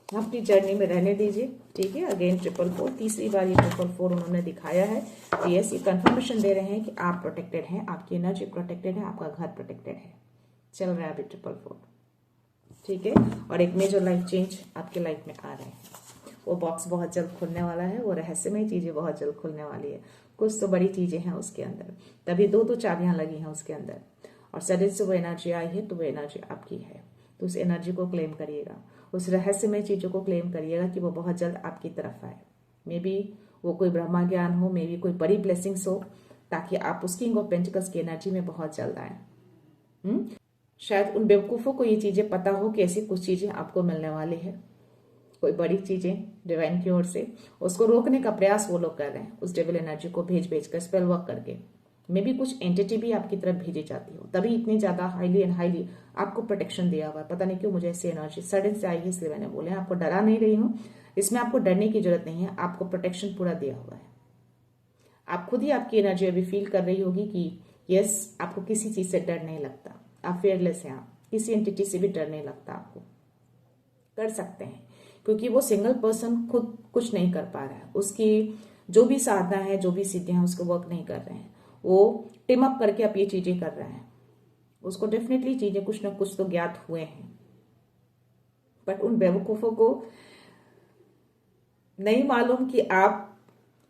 A: अपनी जर्नी में रहने दीजिए, ठीक है। अगेन 444, तीसरी बार ये 444 उन्होंने दिखाया है। यस, ये कंफर्मेशन दे रहे हैं कि आप प्रोटेक्टेड हैं, आपकी एनर्जी प्रोटेक्टेड है, आपका घर प्रोटेक्टेड है। चल रहा है अभी 444, ठीक है। और एक मेजर लाइफ चेंज आपके लाइफ में आ रहे हैं। वो बॉक्स बहुत जल्द खुलने वाला है, वो रहस्यमय चीजें बहुत जल्द खुलने वाली है। कुछ तो बड़ी चीजें हैं उसके अंदर, तभी दो चाबियां लगी हैं उसके अंदर, और सडन से वो एनर्जी आई है तो वो एनर्जी आपकी है। तो उस एनर्जी को क्लेम करिएगा, उस रहस्यमय चीजों को क्लेम करिएगा कि वो बहुत जल्द आपकी तरफ आए। मे बी वो कोई ब्रह्मा ज्ञान हो, मे बी कोई बड़ी ब्लेसिंग्स हो, ताकि आप उस किंग ऑफ पेंटिकल्स की एनर्जी में बहुत जल्द आए। शायद उन बेवकूफों को ये चीजें पता हो कि ऐसी कुछ चीजें आपको मिलने वाली है, कोई बड़ी चीजें डिवाइन की ओर से, उसको रोकने का प्रयास वो लोग कर रहे हैं, उस डेविल एनर्जी को भेज कर, स्पेल वर्क करके। मे बी कुछ एंटिटी भी आपकी तरफ भेजी जाती हो, तभी इतनी ज्यादा हाईली एंड हाईली आपको प्रोटेक्शन दिया हुआ है। पता नहीं क्यों मुझे ऐसी एनर्जी सडन से आई है, इसलिए मैंने बोले। आपको डरा नहीं रही हूँ, इसमें आपको डरने की जरूरत नहीं है, आपको प्रोटेक्शन पूरा दिया हुआ है। आप खुद ही आपकी एनर्जी अभी फील कर रही होगी कि यस, आपको किसी चीज से डर नहीं लगता, आप फेयरलेस हैं, आप किसी एंटिटी से भी डर नहीं लगता। आपको कर सकते हैं, क्योंकि वो सिंगल पर्सन खुद कुछ नहीं कर पा रहा है, उसकी जो भी साधना है, जो भी सिद्धियां हैं, उसको वर्क नहीं कर रहे हैं। वो टीम अप करके आप ये चीजें कर रहे हैं, उसको डेफिनेटली चीजें कुछ ना कुछ तो ज्ञात हुए हैं। बट उन बेवकूफों को नहीं मालूम कि आप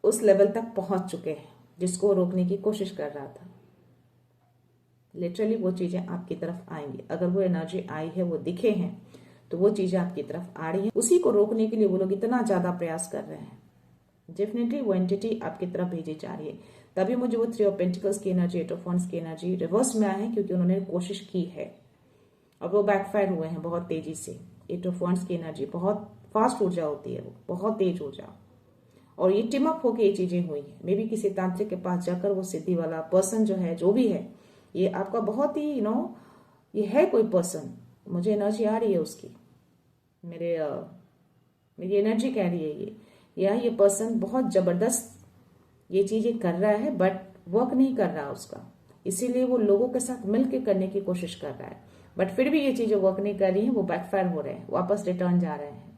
A: उस लेवल तक पहुंच चुके हैं जिसको रोकने की कोशिश कर रहा था। लिटरली वो चीजें आपकी तरफ आएंगी। अगर वो एनर्जी आई है, वो दिखे हैं, तो वो चीजें आपकी तरफ आ रही हैं। उसी को रोकने के लिए वो लोग इतना ज्यादा प्रयास कर रहे हैं। डेफिनेटली वो एंटिटी आपकी तरफ भेजी जा रही है। तभी मुझे वो 3 ऑफ पेंटिकल्स की एनर्जी, 8 ऑफ वांड्स की एनर्जी रिवर्स में आए हैं, क्योंकि उन्होंने कोशिश की है और वो बैकफायर हुए हैं बहुत तेजी से। 8 ऑफ वांड्स की एनर्जी बहुत फास्ट ऊर्जा होती है, वो बहुत तेज ऊर्जा, और ये टीम अप होकर ये चीजें हुई है। मे बी किसी तांत्रिक के पास जाकर वो सिद्धि वाला पर्सन जो है, जो भी है, ये आपका बहुत ही ये है कोई पर्सन, मुझे एनर्जी आ रही है उसकी, मेरी एनर्जी कह रही है ये पर्सन बहुत जबरदस्त ये चीजें कर रहा है, बट वर्क नहीं कर रहा उसका, इसीलिए वो लोगों के साथ मिलकर करने की कोशिश कर रहा है, बट फिर भी ये चीजें वर्क नहीं कर रही हैं, वो बैकफायर हो रहे हैं, वापस रिटर्न जा रहे हैं,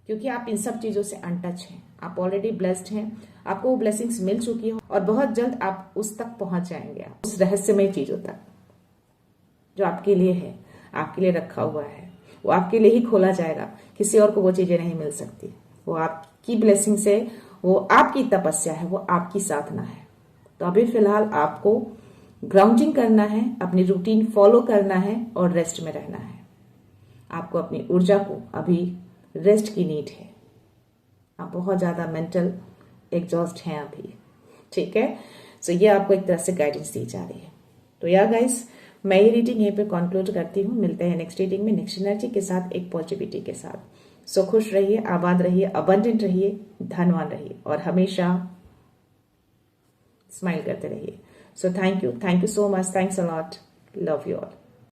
A: क्योंकि आप इन सब चीजों से अनटच हैं। आप ऑलरेडी ब्लेस्ड हैं, आपको वो ब्लेसिंग्स मिल चुकी है और बहुत जल्द आप उस तक पहुंच जाएंगे, आप उस रहस्यमय चीजों तक जो आपके लिए है, आपके लिए रखा हुआ है, वो आपके लिए ही खोला जाएगा। किसी और को वो चीजें नहीं मिल सकती। वो आपकी ब्लेसिंग से, वो आपकी तपस्या है, वो आपकी साधना है। तो अभी फिलहाल आपको ग्राउंडिंग करना है, अपनी रूटीन फॉलो करना है और रेस्ट में रहना है। आपको अपनी ऊर्जा को अभी रेस्ट की नीड है। आप बहुत ज्यादा मेंटल एग्जॉस्ट हैं अभी, ठीक है। सो ये आपको एक तरह से गाइडेंस दी जा रही है। तो या गाइस, मैं ये रीडिंग यहीं पे कंक्लूड करती हूँ। मिलते हैं नेक्स्ट रीडिंग में, नेक्स्ट एनर्जी के साथ, एक पॉजिटिविटी के साथ। सो खुश रहिए, आबाद रहिए, अबंडेंट रहिए, धनवान रहिए और हमेशा स्माइल करते रहिए। So thank you so much. Thanks a lot. Love you all.